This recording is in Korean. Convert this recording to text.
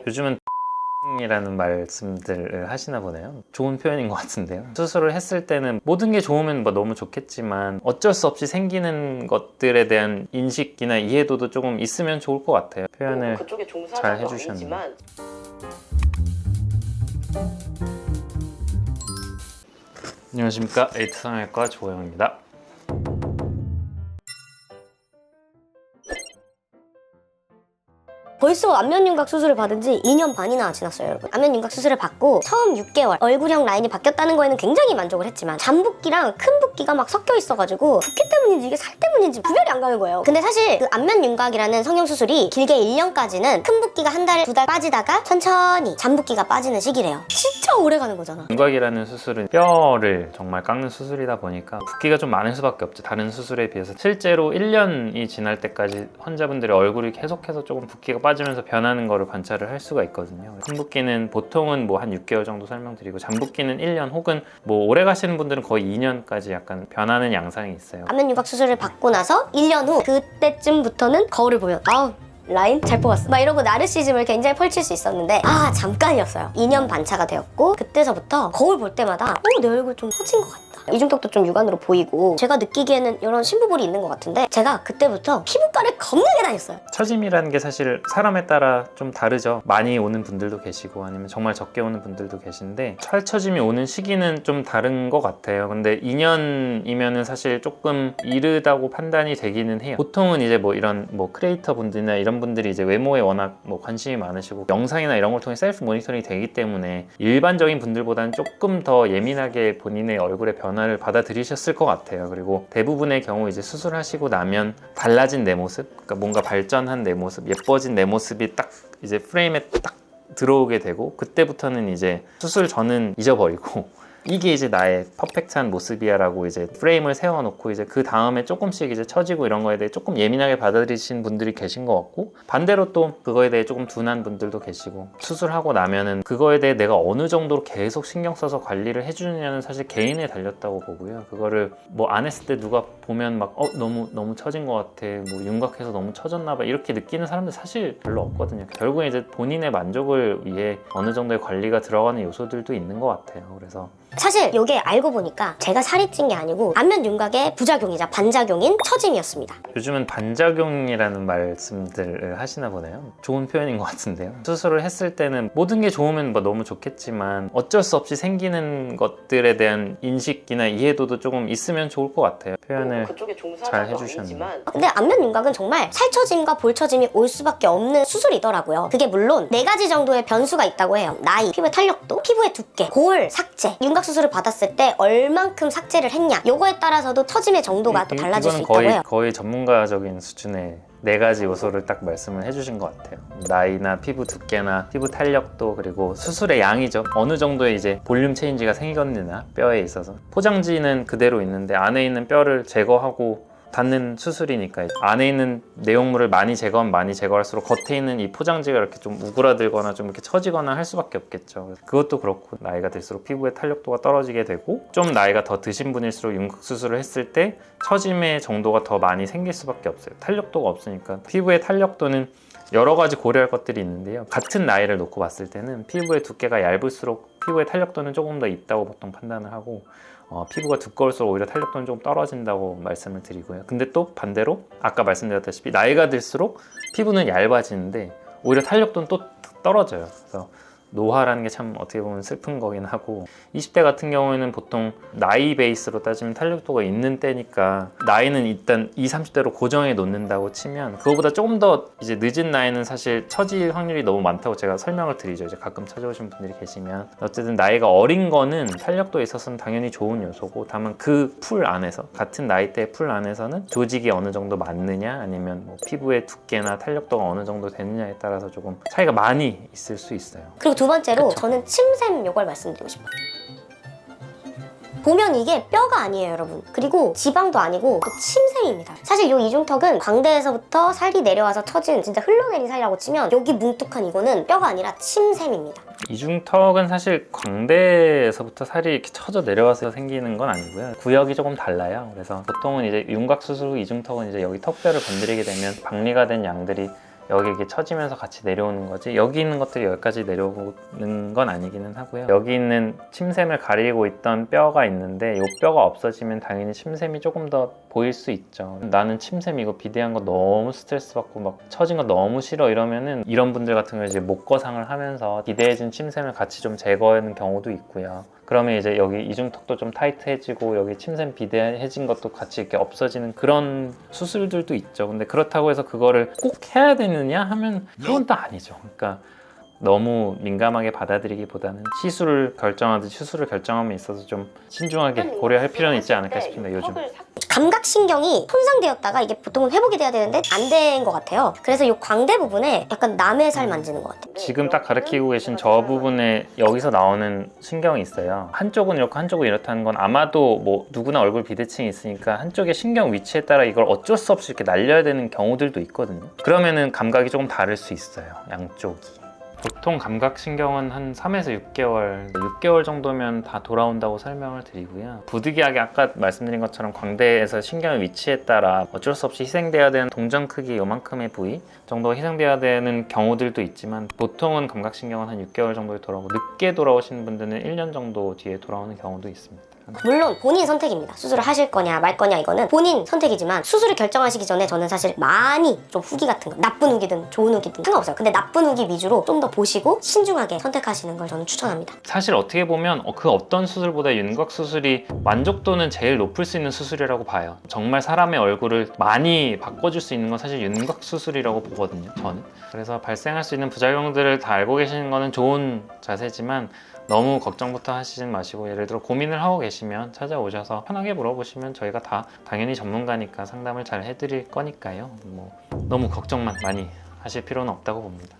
요즘은 이라는 말씀들을 하시나 보네요. 좋은 표현인 것 같은데요. 수술을 했을 때는 모든 게 좋으면 뭐 너무 좋겠지만 어쩔 수 없이 생기는 것들에 대한 인식이나 이해도도 조금 있으면 좋을 것 같아요. 표현을 그쪽에 잘 종사자도 해주셨네요. 아니지만 안녕하십니까, 에이트 성형외과 조호영입니다. 벌써 안면윤곽 수술을 받은 지 2년 반이나 지났어요, 여러분. 안면윤곽 수술을 받고 처음 6개월 얼굴형 라인이 바뀌었다는 거에는 굉장히 만족을 했지만 잔붓기랑 큰 붓기가 막 섞여 있어가지고 붓기 때문인지 이게 살 때문인지 구별이 안 가는 거예요. 근데 사실 그 안면윤곽이라는 성형수술이 길게 1년까지는 큰 붓기가 한 달, 2달 빠지다가 천천히 잔붓기가 빠지는 시기래요. 진짜 오래 가는 거잖아. 윤곽이라는 수술은 뼈를 정말 깎는 수술이다 보니까 붓기가 좀 많을 수밖에 없죠. 다른 수술에 비해서. 실제로 1년이 지날 때까지 환자분들의 얼굴이 계속해서 조금 붓기가 빠지면서 변하는 거를 관찰을 할 수가 있거든요. 큰 붓기는 보통은 뭐 한 6개월 정도 설명드리고, 잔붓기는 1년 혹은 뭐 오래 가시는 분들은 거의 2년까지 약간 변하는 양상이 있어요. 안면윤곽 수술을 받고 나서 1년 후 그때쯤부터는 거울을 보면 아우 라인 잘 뽑았어 막 이러고 나르시즘을 굉장히 펼칠 수 있었는데 잠깐이었어요. 2년 반차가 되었고 그때서부터 거울 볼 때마다 내 얼굴 좀 처진 것 같다, 이중턱도 좀 육안으로 보이고 제가 느끼기에는 이런 심부볼이 있는 것 같은데 제가 그때부터 피부과를 겁나게 다녔어요. 처짐이라는 게 사실 사람에 따라 좀 다르죠. 많이 오는 분들도 계시고 아니면 정말 적게 오는 분들도 계신데 살처짐이 오는 시기는 좀 다른 것 같아요. 근데 2년이면은 사실 조금 이르다고 판단이 되기는 해요. 보통은 이제 뭐 이런 뭐 크리에이터 분들이나 이런 분들이 이제 외모에 워낙 뭐 관심이 많으시고 영상이나 이런 걸 통해 셀프 모니터링이 되기 때문에 일반적인 분들보다는 조금 더 예민하게 본인의 얼굴의 변화를 받아들이셨을 것 같아요. 그리고 대부분의 경우 이제 수술하시고 나면 달라진 내 모습, 그러니까 뭔가 발전한 내 모습, 예뻐진 내 모습이 딱 이제 프레임에 딱 들어오게 되고, 그때부터는 이제 수술 전은 잊어버리고 이게 이제 나의 퍼펙트한 모습이야 라고 이제 프레임을 세워놓고 이제 그 다음에 조금씩 이제 처지고 이런 거에 대해 조금 예민하게 받아들이신 분들이 계신 것 같고, 반대로 또 그거에 대해 조금 둔한 분들도 계시고, 수술하고 나면은 그거에 대해 내가 어느 정도로 계속 신경 써서 관리를 해주느냐는 사실 개인에 달렸다고 보고요. 그거를 뭐 안 했을 때 누가 보면 막 너무 처진 것 같아, 뭐 윤곽해서 너무 처졌나 봐 이렇게 느끼는 사람들 사실 별로 없거든요. 결국에 이제 본인의 만족을 위해 어느 정도의 관리가 들어가는 요소들도 있는 것 같아요. 그래서 사실 이게 알고 보니까 제가 살이 찐 게 아니고 안면윤곽의 부작용이자 반작용인 처짐이었습니다. 요즘은 반작용이라는 말씀들을 하시나 보네요. 좋은 표현인 것 같은데요. 수술을 했을 때는 모든 게 좋으면 뭐 너무 좋겠지만 어쩔 수 없이 생기는 것들에 대한 인식이나 이해도도 조금 있으면 좋을 것 같아요. 표현을 그쪽에 잘 종사자도 해주셨네요. 아니지만 근데 안면윤곽은 정말 살처짐과 볼처짐이 올 수밖에 없는 수술이더라고요. 그게 물론 4가지 정도의 변수가 있다고 해요. 나이, 피부의 탄력도, 피부의 두께, 볼, 삭제. 윤곽 수술을 받았을 때 얼만큼 삭제를 했냐, 요거에 따라서도 처짐의 정도가 또 달라질 수 있다고 해요. 거의 전문가적인 수준의 4가지 요소를 딱 말씀을 해주신 것 같아요. 나이나 피부 두께나 피부 탄력도, 그리고 수술의 양이죠. 어느 정도의 이제 볼륨 체인지가 생기거나 뼈에 있어서 포장지는 그대로 있는데 안에 있는 뼈를 제거하고 닿는 수술이니까 안에 있는 내용물을 많이 제거하면 많이 제거할수록 겉에 있는 이 포장지가 이렇게 좀 우그라들거나 좀 이렇게 처지거나 할 수밖에 없겠죠. 그것도 그렇고 나이가 들수록 피부의 탄력도가 떨어지게 되고, 좀 나이가 더 드신 분일수록 윤곽 수술을 했을 때 처짐의 정도가 더 많이 생길 수밖에 없어요. 탄력도가 없으니까. 피부의 탄력도는 여러 가지 고려할 것들이 있는데요. 같은 나이를 놓고 봤을 때는 피부의 두께가 얇을수록 피부의 탄력도는 조금 더 있다고 보통 판단을 하고, 피부가 두꺼울수록 오히려 탄력도는 좀 떨어진다고 말씀을 드리고요. 근데 또 반대로 아까 말씀드렸다시피 나이가 들수록 피부는 얇아지는데 오히려 탄력도는 또 떨어져요. 그래서 노화라는 게 참 어떻게 보면 슬픈 거긴 하고, 20대 같은 경우에는 보통 나이 베이스로 따지면 탄력도가 있는 때니까 나이는 일단 20, 30대로 고정해 놓는다고 치면, 그거보다 조금 더 이제 늦은 나이는 사실 처질 확률이 너무 많다고 제가 설명을 드리죠. 이제 가끔 찾아오신 분들이 계시면. 어쨌든 나이가 어린 거는 탄력도에 있어서는 당연히 좋은 요소고, 다만 그 풀 안에서, 같은 나이대의 풀 안에서는 조직이 어느 정도 맞느냐 아니면 뭐 피부의 두께나 탄력도가 어느 정도 되느냐에 따라서 조금 차이가 많이 있을 수 있어요. 그리고 두 번째로 그쵸. 저는 침샘 요걸 말씀드리고 싶어요. 보면 이게 뼈가 아니에요, 여러분. 그리고 지방도 아니고 또 침샘입니다. 사실 이 이중턱은 광대에서부터 살이 내려와서 처진 진짜 흘러내린 살이라고 치면 여기 뭉툭한 이거는 뼈가 아니라 침샘입니다. 이중턱은 사실 광대에서부터 살이 이렇게 쳐져 내려와서 생기는 건 아니고요. 구역이 조금 달라요. 그래서 보통은 이제 윤곽 수술 후 이중턱은 이제 여기 턱뼈를 건드리게 되면 박리가 된 양들이 여기 이게 처지면서 같이 내려오는 거지 여기 있는 것들이 여기까지 내려오는 건 아니기는 하고요. 여기 있는 침샘을 가리고 있던 뼈가 있는데 이 뼈가 없어지면 당연히 침샘이 조금 더 보일 수 있죠. 나는 침샘 이거 비대한 거 너무 스트레스 받고 막 처진 거 너무 싫어 이러면은 이런 분들 같은 경우 이제 목거상을 하면서 비대해진 침샘을 같이 좀 제거하는 경우도 있고요. 그러면 이제 여기 이중턱도 좀 타이트해지고 여기 침샘 비대해진 것도 같이 이렇게 없어지는 그런 수술들도 있죠. 근데 그렇다고 해서 그거를 꼭 해야 되느냐 하면 그건 또 아니죠. 그러니까 너무 민감하게 받아들이기보다는 시술을 결정하듯이 수술을 결정함에 있어서 좀 신중하게 고려할 필요는 있지 않을까 싶습니다. 요즘 감각신경이 손상되었다가 이게 보통은 회복이 돼야 되는데 안 된 것 같아요. 그래서 이 광대 부분에 약간 남의 살 만지는 것 같아요. 지금 딱 가리키고 계신 저 부분에 여기서 나오는 신경이 있어요. 한쪽은 이렇고 한쪽은 이렇다는 건 아마도 뭐 누구나 얼굴 비대칭이 있으니까 한쪽의 신경 위치에 따라 이걸 어쩔 수 없이 이렇게 날려야 되는 경우들도 있거든요. 그러면은 감각이 조금 다를 수 있어요. 양쪽이. 보통 감각신경은 한 3에서 6개월 정도면 다 돌아온다고 설명을 드리고요. 부득이하게 아까 말씀드린 것처럼 광대에서 신경의 위치에 따라 어쩔 수 없이 희생돼야 되는 동전 크기 요만큼의 부위 정도가 희생돼야 되는 경우들도 있지만 보통은 감각신경은 한 6개월 정도에 돌아오고 늦게 돌아오시는 분들은 1년 정도 뒤에 돌아오는 경우도 있습니다. 물론 본인 선택입니다. 수술을 하실 거냐 말 거냐 이거는 본인 선택이지만 수술을 결정하시기 전에 저는 사실 많이 좀 후기 같은 거 나쁜 후기든 좋은 후기든 상관없어요. 근데 나쁜 후기 위주로 좀 더 보시고 신중하게 선택하시는 걸 저는 추천합니다. 사실 어떻게 보면 그 어떤 수술보다 윤곽 수술이 만족도는 제일 높을 수 있는 수술이라고 봐요. 정말 사람의 얼굴을 많이 바꿔줄 수 있는 건 사실 윤곽 수술이라고 보거든요, 저는. 그래서 발생할 수 있는 부작용들을 다 알고 계시는 거는 좋은 자세지만 너무 걱정부터 하시진 마시고 예를 들어 고민을 하고 계시면 찾아오셔서 편하게 물어보시면 저희가 다 당연히 전문가니까 상담을 잘 해드릴 거니까요. 뭐 너무 걱정만 많이 하실 필요는 없다고 봅니다.